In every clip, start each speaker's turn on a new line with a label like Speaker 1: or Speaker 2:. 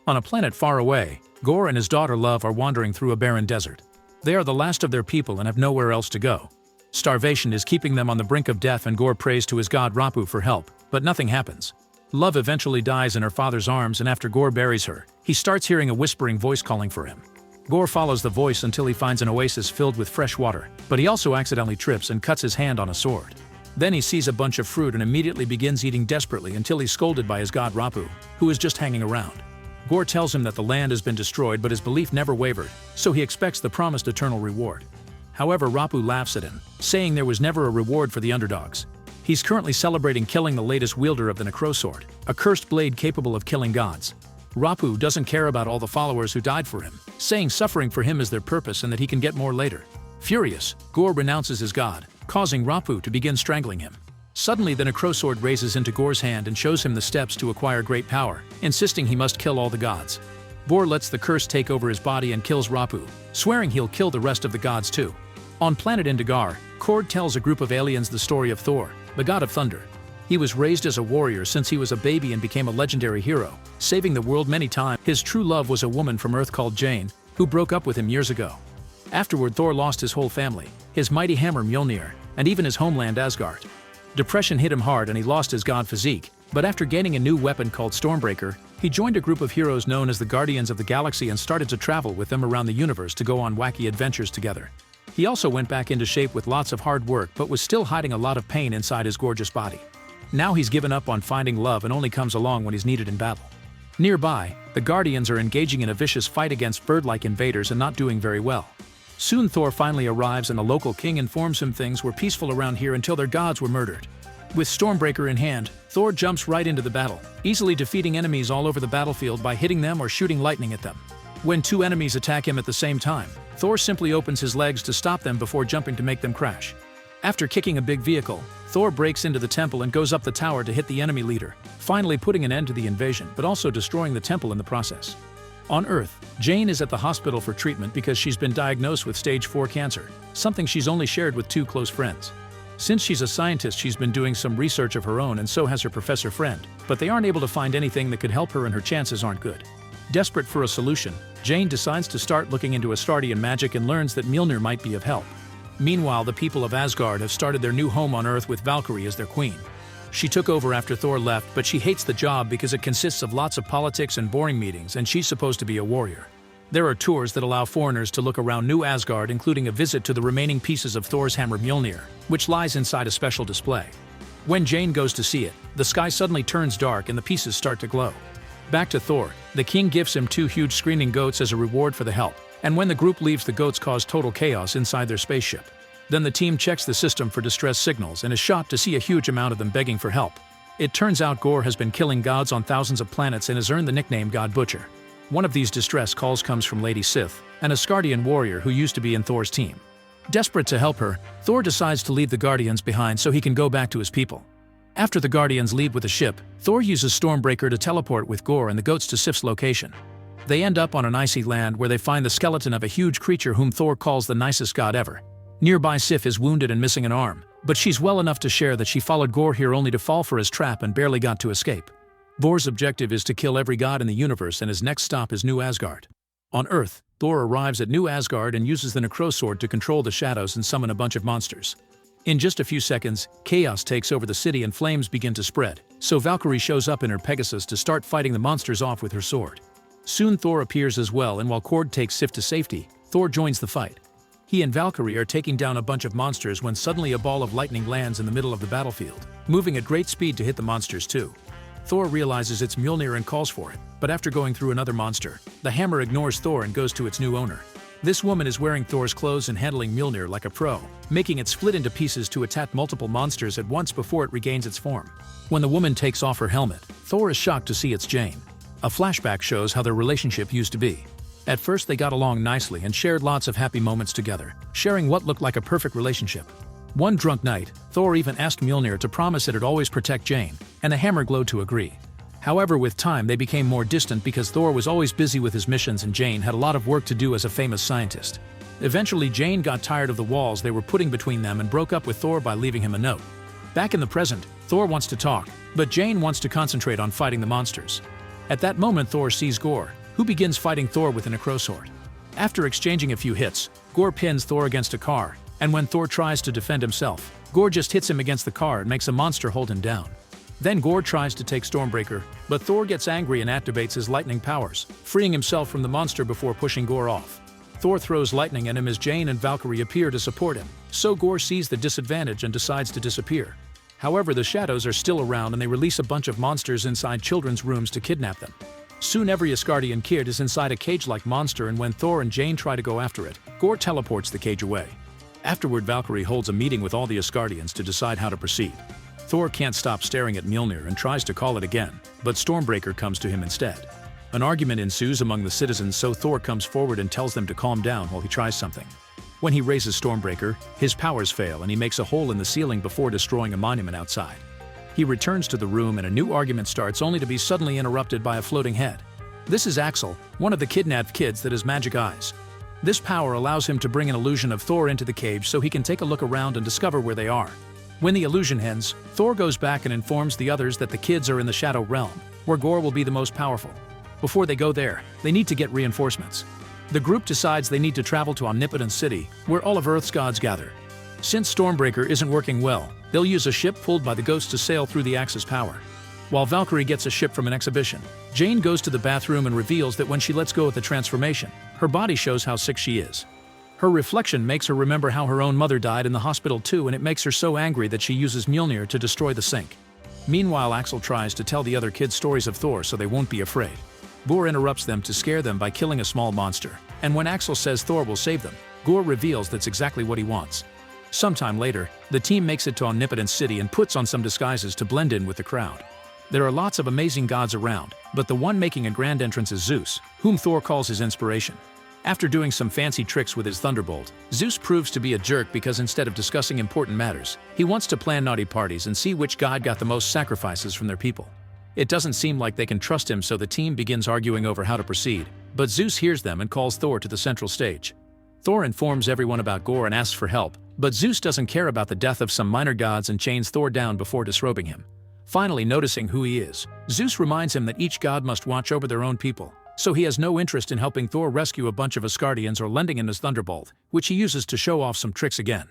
Speaker 1: On a planet far away, Gorr and his daughter Love are wandering through a barren desert. They are the last of their people and have nowhere else to go. Starvation is keeping them on the brink of death and Gorr prays to his god Rapu for help, but nothing happens. Love eventually dies in her father's arms, and after Gorr buries her, he starts hearing a whispering voice calling for him. Gorr follows the voice until he finds an oasis filled with fresh water, but he also accidentally trips and cuts his hand on a sword. Then he sees a bunch of fruit and immediately begins eating desperately until he's scolded by his god Rapu, who is just hanging around. Gorr tells him that the land has been destroyed, but his belief never wavered, so he expects the promised eternal reward. However, Rapu laughs at him, saying there was never a reward for the underdogs. He's currently celebrating killing the latest wielder of the Necrosword, a cursed blade capable of killing gods. Rapu doesn't care about all the followers who died for him, saying suffering for him is their purpose and that he can get more later. Furious, Gorr renounces his god, causing Rapu to begin strangling him. Suddenly the Necrosword raises into Gorr's hand and shows him the steps to acquire great power, insisting he must kill all the gods. Gorr lets the curse take over his body and kills Rapu, swearing he'll kill the rest of the gods too. On planet Indigar, Kord tells a group of aliens the story of Thor, the god of thunder. He was raised as a warrior since he was a baby and became a legendary hero, saving the world many times. His true love was a woman from Earth called Jane, who broke up with him years ago. Afterward, Thor lost his whole family, his mighty hammer Mjolnir, and even his homeland Asgard. Depression hit him hard and he lost his god physique, but after gaining a new weapon called Stormbreaker, he joined a group of heroes known as the Guardians of the Galaxy and started to travel with them around the universe to go on wacky adventures together. He also went back into shape with lots of hard work but was still hiding a lot of pain inside his gorgeous body. Now he's given up on finding love and only comes along when he's needed in battle. Nearby, the Guardians are engaging in a vicious fight against bird-like invaders and not doing very well. Soon Thor finally arrives and the local king informs him things were peaceful around here until their gods were murdered. With Stormbreaker in hand, Thor jumps right into the battle, easily defeating enemies all over the battlefield by hitting them or shooting lightning at them. When two enemies attack him at the same time, Thor simply opens his legs to stop them before jumping to make them crash. After kicking a big vehicle, Thor breaks into the temple and goes up the tower to hit the enemy leader, finally putting an end to the invasion but also destroying the temple in the process. On Earth, Jane is at the hospital for treatment because she's been diagnosed with stage 4 cancer, something she's only shared with 2 close friends. Since she's a scientist, she's been doing some research of her own and so has her professor friend, but they aren't able to find anything that could help her and her chances aren't good. Desperate for a solution, Jane decides to start looking into Astardian magic and learns that Mjolnir might be of help. Meanwhile, the people of Asgard have started their new home on Earth with Valkyrie as their queen. She took over after Thor left, but she hates the job because it consists of lots of politics and boring meetings, and she's supposed to be a warrior. There are tours that allow foreigners to look around New Asgard, including a visit to the remaining pieces of Thor's hammer Mjolnir, which lies inside a special display. When Jane goes to see it, the sky suddenly turns dark and the pieces start to glow. Back to Thor, the king gives him 2 huge screaming goats as a reward for the help, and when the group leaves, the goats cause total chaos inside their spaceship. Then the team checks the system for distress signals and is shocked to see a huge amount of them begging for help. It turns out Gorr has been killing gods on thousands of planets and has earned the nickname God Butcher. One of these distress calls comes from Lady Sif, an Asgardian warrior who used to be in Thor's team. Desperate to help her, Thor decides to leave the Guardians behind so he can go back to his people. After the Guardians leave with a ship, Thor uses Stormbreaker to teleport with Gorr and the goats to Sif's location. They end up on an icy land where they find the skeleton of a huge creature whom Thor calls the nicest god ever. Nearby, Sif is wounded and missing an arm, but she's well enough to share that she followed Gorr here only to fall for his trap and barely got to escape. Gorr's objective is to kill every god in the universe and his next stop is New Asgard. On Earth, Thor arrives at New Asgard and uses the Necrosword to control the shadows and summon a bunch of monsters. In just a few seconds, chaos takes over the city and flames begin to spread, so Valkyrie shows up in her Pegasus to start fighting the monsters off with her sword. Soon Thor appears as well, and while Kord takes Sif to safety, Thor joins the fight. He and Valkyrie are taking down a bunch of monsters when suddenly a ball of lightning lands in the middle of the battlefield, moving at great speed to hit the monsters too. Thor realizes it's Mjolnir and calls for it, but after going through another monster, the hammer ignores Thor and goes to its new owner. This woman is wearing Thor's clothes and handling Mjolnir like a pro, making it split into pieces to attack multiple monsters at once before it regains its form. When the woman takes off her helmet, Thor is shocked to see it's Jane. A flashback shows how their relationship used to be. At first they got along nicely and shared lots of happy moments together, sharing what looked like a perfect relationship. One drunk night, Thor even asked Mjolnir to promise it'd always protect Jane, and the hammer glowed to agree. However, with time they became more distant because Thor was always busy with his missions and Jane had a lot of work to do as a famous scientist. Eventually, Jane got tired of the walls they were putting between them and broke up with Thor by leaving him a note. Back in the present, Thor wants to talk, but Jane wants to concentrate on fighting the monsters. At that moment, Thor sees Gore, who begins fighting Thor with a necrosword. After exchanging a few hits, Gore pins Thor against a car, and when Thor tries to defend himself, Gore just hits him against the car and makes a monster hold him down. Then Gore tries to take Stormbreaker, but Thor gets angry and activates his lightning powers, freeing himself from the monster before pushing Gore off. Thor throws lightning at him as Jane and Valkyrie appear to support him, so Gore sees the disadvantage and decides to disappear. However, the shadows are still around and they release a bunch of monsters inside children's rooms to kidnap them. Soon every Asgardian kid is inside a cage-like monster, and when Thor and Jane try to go after it, Gore teleports the cage away. Afterward, Valkyrie holds a meeting with all the Asgardians to decide how to proceed. Thor can't stop staring at Mjolnir and tries to call it again, but Stormbreaker comes to him instead. An argument ensues among the citizens, so Thor comes forward and tells them to calm down while he tries something. When he raises Stormbreaker, his powers fail and he makes a hole in the ceiling before destroying a monument outside. He returns to the room and a new argument starts, only to be suddenly interrupted by a floating head. This is Axel, one of the kidnapped kids that has magic eyes. This power allows him to bring an illusion of Thor into the cage so he can take a look around and discover where they are. When the illusion ends, Thor goes back and informs the others that the kids are in the Shadow Realm, where Gore will be the most powerful. Before they go there, they need to get reinforcements. The group decides they need to travel to Omnipotence City, where all of Earth's gods gather. Since Stormbreaker isn't working well, they'll use a ship pulled by the ghosts to sail through the Axe's power. While Valkyrie gets a ship from an exhibition, Jane goes to the bathroom and reveals that when she lets go of the transformation, her body shows how sick she is. Her reflection makes her remember how her own mother died in the hospital too, and it makes her so angry that she uses Mjolnir to destroy the sink. Meanwhile, Axel tries to tell the other kids stories of Thor so they won't be afraid. Gore interrupts them to scare them by killing a small monster, and when Axel says Thor will save them, Gore reveals that's exactly what he wants. Sometime later, the team makes it to Omnipotence City and puts on some disguises to blend in with the crowd. There are lots of amazing gods around, but the one making a grand entrance is Zeus, whom Thor calls his inspiration. After doing some fancy tricks with his thunderbolt, Zeus proves to be a jerk because instead of discussing important matters, he wants to plan naughty parties and see which god got the most sacrifices from their people. It doesn't seem like they can trust him, so the team begins arguing over how to proceed, but Zeus hears them and calls Thor to the central stage. Thor informs everyone about Gore and asks for help, but Zeus doesn't care about the death of some minor gods and chains Thor down before disrobing him. Finally noticing who he is, Zeus reminds him that each god must watch over their own people, so he has no interest in helping Thor rescue a bunch of Asgardians or lending him his thunderbolt, which he uses to show off some tricks again.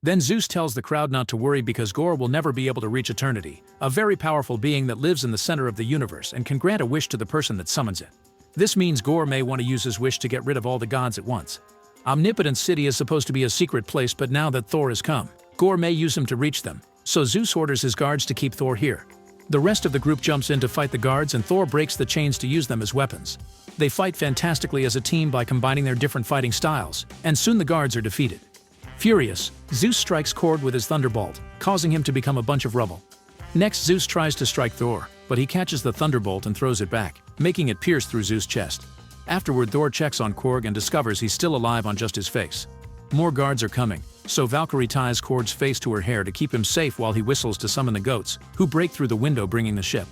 Speaker 1: Then Zeus tells the crowd not to worry because Gore will never be able to reach eternity, a very powerful being that lives in the center of the universe and can grant a wish to the person that summons it. This means Gore may want to use his wish to get rid of all the gods at once. Omnipotence City is supposed to be a secret place, but now that Thor has come, Gore may use him to reach them, so Zeus orders his guards to keep Thor here. The rest of the group jumps in to fight the guards and Thor breaks the chains to use them as weapons. They fight fantastically as a team by combining their different fighting styles, and soon the guards are defeated. Furious, Zeus strikes Korg with his thunderbolt, causing him to become a bunch of rubble. Next, Zeus tries to strike Thor, but he catches the thunderbolt and throws it back, making it pierce through Zeus' chest. Afterward, Thor checks on Korg and discovers he's still alive on just his face. More guards are coming, so Valkyrie ties Korg's face to her hair to keep him safe while he whistles to summon the goats, who break through the window bringing the ship.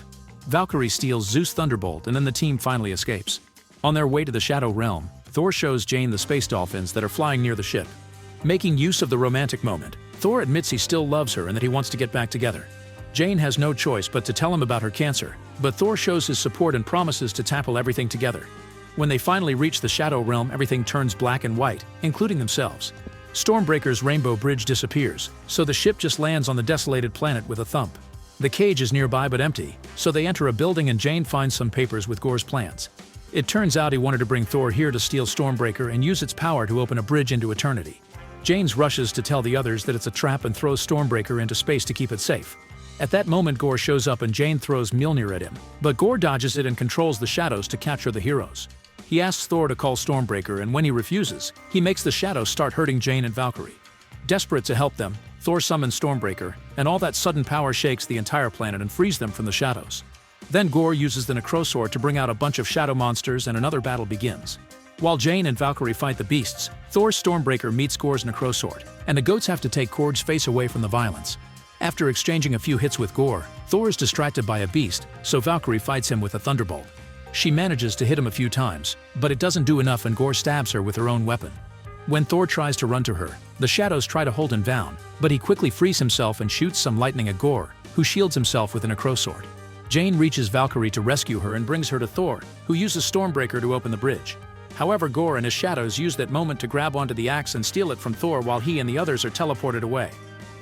Speaker 1: Valkyrie steals Zeus' thunderbolt and then the team finally escapes. On their way to the Shadow Realm, Thor shows Jane the space dolphins that are flying near the ship. Making use of the romantic moment, Thor admits he still loves her and that he wants to get back together. Jane has no choice but to tell him about her cancer, but Thor shows his support and promises to tackle everything together. When they finally reach the Shadow Realm, everything turns black and white, including themselves. Stormbreaker's rainbow bridge disappears, so the ship just lands on the desolated planet with a thump. The cage is nearby but empty, so they enter a building and Jane finds some papers with Gore's plans. It turns out he wanted to bring Thor here to steal Stormbreaker and use its power to open a bridge into eternity. Jane rushes to tell the others that it's a trap and throws Stormbreaker into space to keep it safe. At that moment, Gore shows up and Jane throws Mjolnir at him, but Gore dodges it and controls the shadows to capture the heroes. He asks Thor to call Stormbreaker, and when he refuses, he makes the shadows start hurting Jane and Valkyrie. Desperate to help them, Thor summons Stormbreaker, and all that sudden power shakes the entire planet and frees them from the shadows. Then Gore uses the Necrosword to bring out a bunch of shadow monsters and another battle begins. While Jane and Valkyrie fight the beasts, Thor's Stormbreaker meets Gore's Necrosword, and the goats have to take Korg's face away from the violence. After exchanging a few hits with Gore, Thor is distracted by a beast, so Valkyrie fights him with a thunderbolt. She manages to hit him a few times, but it doesn't do enough and Gore stabs her with her own weapon. When Thor tries to run to her, the shadows try to hold him down, but he quickly frees himself and shoots some lightning at Gore, who shields himself with a Necrosword. Jane reaches Valkyrie to rescue her and brings her to Thor, who uses Stormbreaker to open the bridge. However, Gorr and his shadows use that moment to grab onto the axe and steal it from Thor while he and the others are teleported away.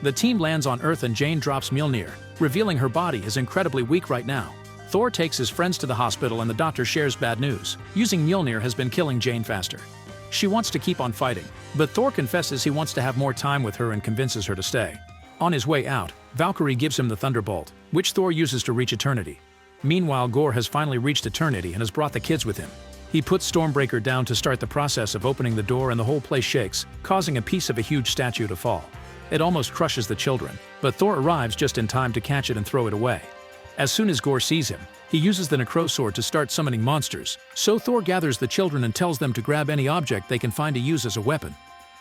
Speaker 1: The team lands on Earth and Jane drops Mjolnir, revealing her body is incredibly weak right now. Thor takes his friends to the hospital and the doctor shares bad news. Using Mjolnir has been killing Jane faster. She wants to keep on fighting, but Thor confesses he wants to have more time with her and convinces her to stay. On his way out, Valkyrie gives him the Thunderbolt, which Thor uses to reach Eternity. Meanwhile, Gorr has finally reached Eternity and has brought the kids with him. He puts Stormbreaker down to start the process of opening the door and the whole place shakes, causing a piece of a huge statue to fall. It almost crushes the children, but Thor arrives just in time to catch it and throw it away. As soon as Gorr sees him, he uses the Necrosword to start summoning monsters, so Thor gathers the children and tells them to grab any object they can find to use as a weapon.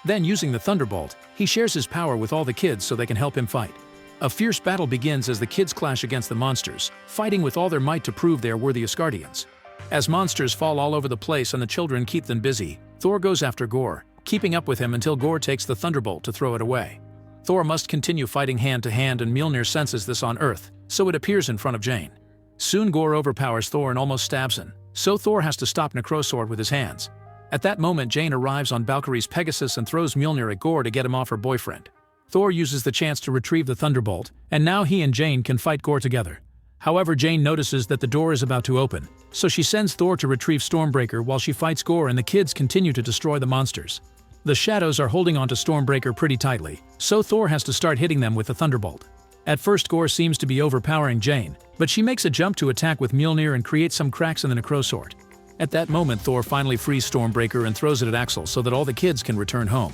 Speaker 1: Then, using the Thunderbolt, he shares his power with all the kids so they can help him fight. A fierce battle begins as the kids clash against the monsters, fighting with all their might to prove they are worthy Asgardians. As monsters fall all over the place and the children keep them busy, Thor goes after Gorr, keeping up with him until Gorr takes the Thunderbolt to throw it away. Thor must continue fighting hand to hand and Mjolnir senses this on Earth, so it appears in front of Jane. Soon Gorr overpowers Thor and almost stabs him, so Thor has to stop Necrosword with his hands. At that moment, Jane arrives on Valkyrie's Pegasus and throws Mjolnir at Gorr to get him off her boyfriend. Thor uses the chance to retrieve the Thunderbolt, and now he and Jane can fight Gorr together. However, Jane notices that the door is about to open, so she sends Thor to retrieve Stormbreaker while she fights Gorr and the kids continue to destroy the monsters. The shadows are holding onto Stormbreaker pretty tightly, so Thor has to start hitting them with the Thunderbolt. At first, Gorr seems to be overpowering Jane, but she makes a jump to attack with Mjolnir and creates some cracks in the Necrosword. At that moment, Thor finally frees Stormbreaker and throws it at Axel so that all the kids can return home.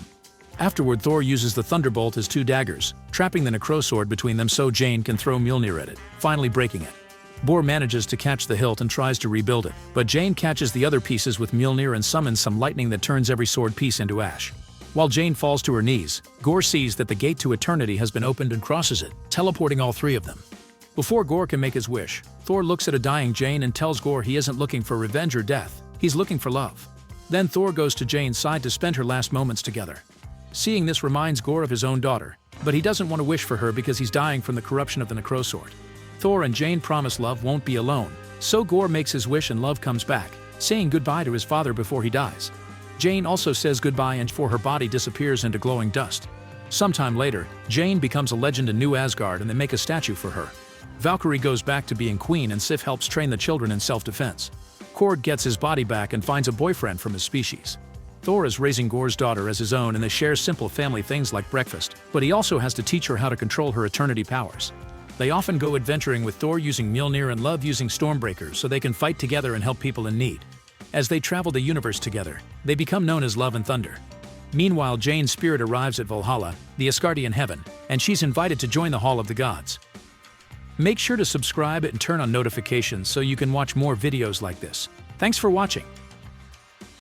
Speaker 1: Afterward, Thor uses the Thunderbolt as two daggers, trapping the Necrosword between them so Jane can throw Mjolnir at it, finally breaking it. Gorr manages to catch the hilt and tries to rebuild it, but Jane catches the other pieces with Mjolnir and summons some lightning that turns every sword piece into ash. While Jane falls to her knees, Gorr sees that the gate to Eternity has been opened and crosses it, teleporting all three of them. Before Gorr can make his wish, Thor looks at a dying Jane and tells Gorr he isn't looking for revenge or death, he's looking for love. Then Thor goes to Jane's side to spend her last moments together. Seeing this reminds Gorr of his own daughter, but he doesn't want to wish for her because he's dying from the corruption of the Necrosword. Thor and Jane promise love won't be alone, so Gorr makes his wish and love comes back, saying goodbye to his father before he dies. Jane also says goodbye and before her body disappears into glowing dust. Sometime later, Jane becomes a legend in New Asgard and they make a statue for her. Valkyrie goes back to being queen and Sif helps train the children in self-defense. Korg gets his body back and finds a boyfriend from his species. Thor is raising Gorr's daughter as his own and they share simple family things like breakfast, but he also has to teach her how to control her Eternity powers. They often go adventuring with Thor using Mjolnir and Love using Stormbreaker so they can fight together and help people in need. As they travel the universe together, they become known as Love and Thunder. Meanwhile, Jane's spirit arrives at Valhalla, the Asgardian heaven, and she's invited to join the Hall of the Gods. Make sure to subscribe and turn on notifications so you can watch more videos like this. Thanks for watching.